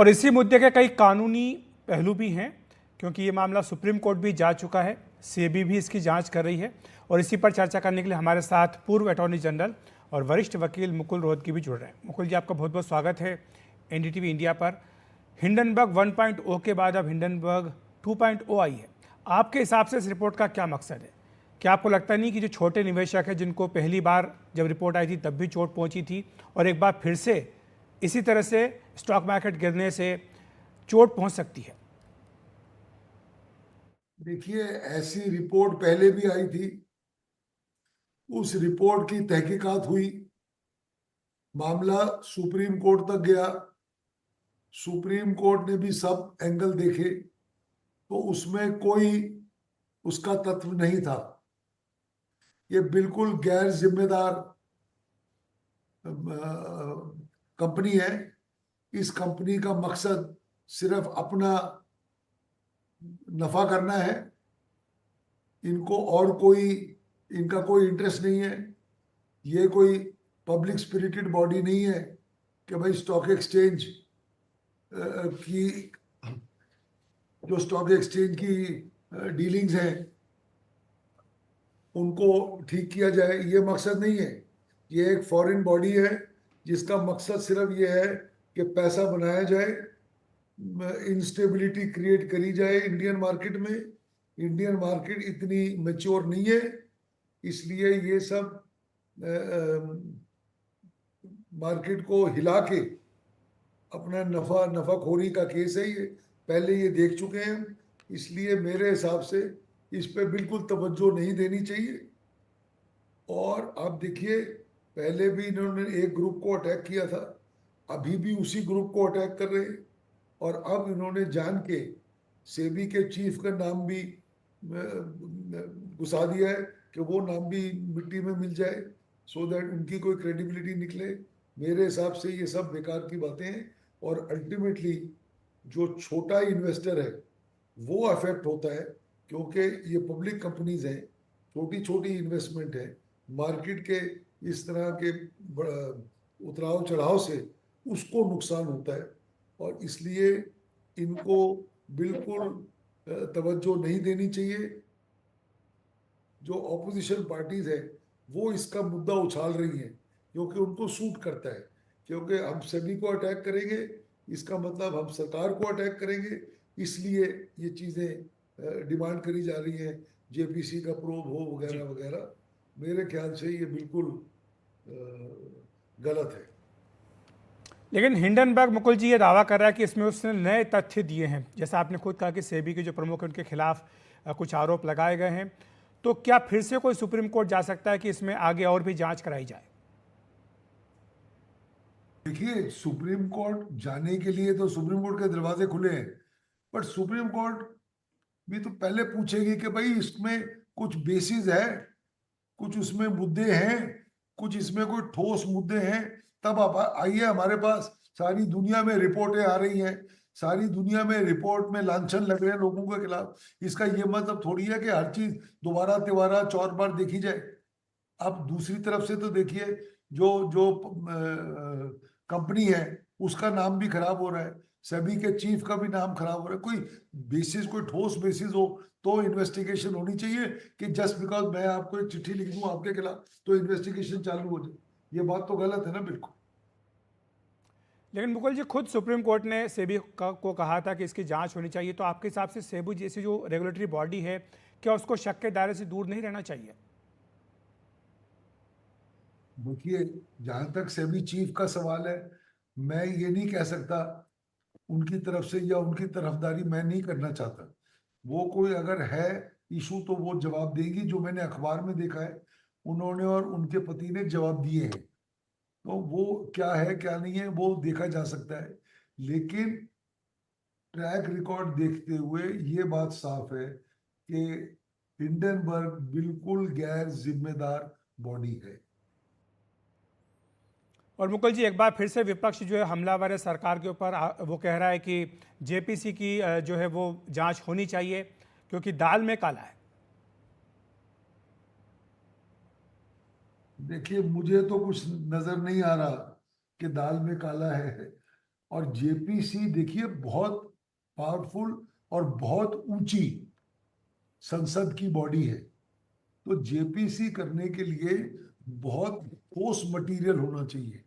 और इसी मुद्दे के कई कानूनी पहलू भी हैं, क्योंकि ये मामला सुप्रीम कोर्ट भी जा चुका है, सेबी भी इसकी जांच कर रही है। और इसी पर चर्चा करने के लिए हमारे साथ पूर्व अटॉर्नी जनरल और वरिष्ठ वकील मुकुल रोहतगी भी जुड़ रहे हैं। मुकुल जी, आपका बहुत बहुत स्वागत है एनडीटीवी इंडिया पर। हिंडनबर्ग 1.0 के बाद अब हिंडनबर्ग 2.0 आई है। आपके हिसाब से इस रिपोर्ट का क्या मकसद है? क्या आपको लगता नहीं कि जो छोटे निवेशक हैं, जिनको पहली बार जब रिपोर्ट आई थी तब भी चोट पहुंची थी, और एक बार फिर से इसी तरह से स्टॉक मार्केट गिरने से चोट पहुंच सकती है? देखिए, ऐसी रिपोर्ट पहले भी आई थी। उस रिपोर्ट की तहकीकात हुई, मामला सुप्रीम कोर्ट तक गया। सुप्रीम कोर्ट ने भी सब एंगल देखे, तो उसमें कोई उसका तत्व नहीं था। ये बिल्कुल गैर जिम्मेदार कंपनी है। इस कंपनी का मकसद सिर्फ अपना नफा करना है। इनको और कोई इनका कोई इंटरेस्ट नहीं है। ये कोई पब्लिक स्पिरिटेड बॉडी नहीं है कि भाई स्टॉक एक्सचेंज की जो स्टॉक एक्सचेंज की डीलिंग्स हैं उनको ठीक किया जाए। ये मकसद नहीं है। ये एक फॉरेन बॉडी है जिसका मकसद सिर्फ ये है कि पैसा बनाया जाए, इंस्टेबिलिटी क्रिएट करी जाए इंडियन मार्केट में। इंडियन मार्केट इतनी मैच्योर नहीं है, इसलिए ये सब मार्केट को हिला के अपना नफाखोरी का केस है। ये पहले ये देख चुके हैं हम, इसलिए मेरे हिसाब से इस पे बिल्कुल तवज्जो नहीं देनी चाहिए। और आप देखिए, पहले भी इन्होंने एक ग्रुप को अटैक किया था, अभी भी उसी ग्रुप को अटैक कर रहे हैं। और अब इन्होंने जान के सेबी के चीफ का नाम भी घुसा दिया है कि वो नाम भी मिट्टी में मिल जाए, सो दैट उनकी कोई क्रेडिबिलिटी निकले। मेरे हिसाब से ये सब बेकार की बातें हैं। और अल्टीमेटली जो छोटा इन्वेस्टर है वो अफेक्ट होता है, क्योंकि ये पब्लिक कंपनीज हैं, छोटी छोटी इन्वेस्टमेंट है। मार्केट के इस तरह के उतराव चढ़ाव से उसको नुकसान होता है। और इसलिए इनको बिल्कुल तवज्जो नहीं देनी चाहिए। जो ऑपोजिशन पार्टीज है वो इसका मुद्दा उछाल रही हैं क्योंकि उनको सूट करता है। क्योंकि हम सभी को अटैक करेंगे, इसका मतलब हम सरकार को अटैक करेंगे। इसलिए ये चीज़ें डिमांड करी जा रही हैं, जेपीसी का प्रोब हो जी, वगैरह वगैरह। मेरे ख्याल से ये बिल्कुल गलत है। लेकिन हिंडनबर्ग, मुकुल जी, ये दावा कर रहा है कि इसमें उसने नए तथ्य दिए हैं। जैसा आपने खुद कहा कि सेबी के जो प्रमुख हैं उनके खिलाफ कुछ आरोप लगाए गए हैं। तो क्या फिर से कोई सुप्रीम कोर्ट जा सकता है कि इसमें आगे और भी जांच कराई जाए? देखिए, सुप्रीम कोर्ट जाने के लिए तो सुप्रीम कोर्ट के दरवाजे खुले हैं, बट सुप्रीम कोर्ट भी तो पहले पूछेगी कि भाई इसमें कुछ बेसिस है, कुछ उसमें मुद्दे हैं, कुछ इसमें कोई ठोस मुद्दे हैं। तब आप आइए हमारे पास। सारी दुनिया में रिपोर्टें आ रही हैं, सारी दुनिया में रिपोर्ट में लांछन लग रहे हैं लोगों के खिलाफ। इसका ये मतलब थोड़ी है कि हर चीज दोबारा तिबारा चौर बार देखी जाए। अब दूसरी तरफ से तो देखिए, जो जो कंपनी है उसका नाम भी खराब हो रहा है, सभी के चीफ का भी नाम खराब हो रहा है। कोई बेसिस, कोई ठोस बेसिस हो तो इन्वेस्टिगेशन होनी चाहिए। कि जस्ट बिकॉज मैं आपको एक चिट्ठी लिख दूं आपके खिलाफ तो इन्वेस्टिगेशन चालू हो जाए, ये बात तो गलत है ना, बिल्कुल। लेकिन मुकुल जी, खुद सुप्रीम कोर्ट ने सेबी को कहा था कि इसकी जांच होनी चाहिए। तो आपके हिसाब से सेबी जैसी जो रेगुलेटरी बॉडी है, क्या उसको शक के दायरे से दूर नहीं रहना चाहिए? देखिए, जहां तक सेबी चीफ का सवाल है, मैं ये नहीं कह सकता उनकी तरफ से, या उनकी तरफदारी मैं नहीं करना चाहता। वो कोई अगर है इशू तो वो जवाब देगी। जो मैंने अखबार में देखा है, उन्होंने और उनके पति ने जवाब दिए हैं। तो वो क्या है क्या नहीं है वो देखा जा सकता है। लेकिन ट्रैक रिकॉर्ड देखते हुए ये बात साफ है कि हिंडनबर्ग बिल्कुल गैर जिम्मेदार बॉडी है। और मुकुल जी, एक बार फिर से विपक्ष जो है हमलावर है सरकार के ऊपर। वो कह रहा है कि जेपीसी की जो है वो जांच होनी चाहिए, क्योंकि दाल में काला है। देखिए, मुझे तो कुछ नजर नहीं आ रहा कि दाल में काला है। और जेपीसी देखिए बहुत पावरफुल और बहुत ऊंची संसद की बॉडी है। तो जेपीसी करने के लिए बहुत ठोस मटेरियल होना चाहिए।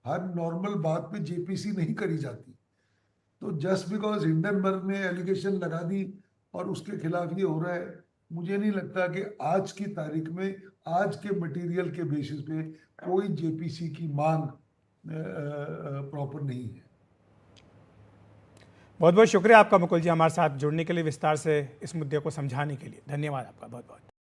हर नॉर्मल बात पे जेपीसी नहीं करी जाती। तो जस्ट बिकॉज हिंडनबर्ग ने एलिगेशन लगा दी और उसके खिलाफ ये हो रहा है, मुझे नहीं लगता कि आज की तारीख में आज के मटेरियल के बेसिस पे कोई जेपीसी की मांग प्रॉपर नहीं है। बहुत बहुत शुक्रिया आपका मुकुल जी, हमारे साथ जुड़ने के लिए, विस्तार से इस मुद्दे को समझाने के लिए। धन्यवाद आपका बहुत बहुत।